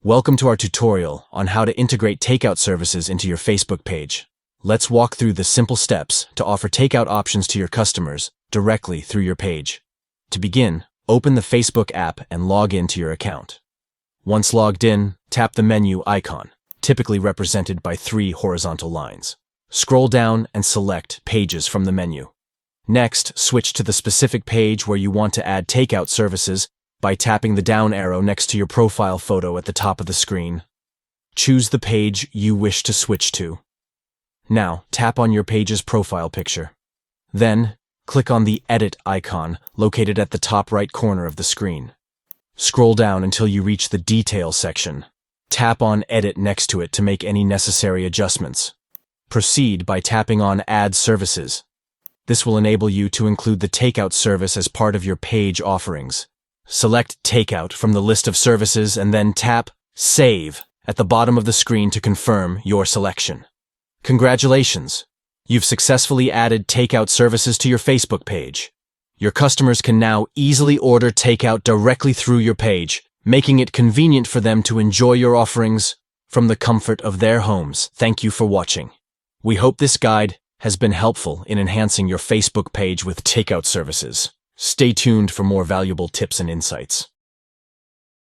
Welcome to our tutorial on how to integrate takeout services into your Facebook page. Let's walk through the simple steps to offer takeout options to your customers directly through your page. To begin, open the Facebook app and log in to your account. Once logged in, tap the menu icon, typically represented by 3 horizontal lines. Scroll down and select Pages from the menu. Next, switch to the specific page where you want to add takeout services by tapping the down arrow next to your profile photo at the top of the screen. Choose the page you wish to switch to. Now, tap on your page's profile picture. Then, click on the Edit icon located at the top right corner of the screen. Scroll down until you reach the Details section. Tap on Edit next to it to make any necessary adjustments. Proceed by tapping on Add Services. This will enable you to include the takeout service as part of your page offerings. Select Takeout from the list of services and then tap Save at the bottom of the screen to confirm your selection. Congratulations! You've successfully added takeout services to your Facebook page. Your customers can now easily order takeout directly through your page, making it convenient for them to enjoy your offerings from the comfort of their homes. Thank you for watching. We hope this guide has been helpful in enhancing your Facebook page with takeout services. Stay tuned for more valuable tips and insights.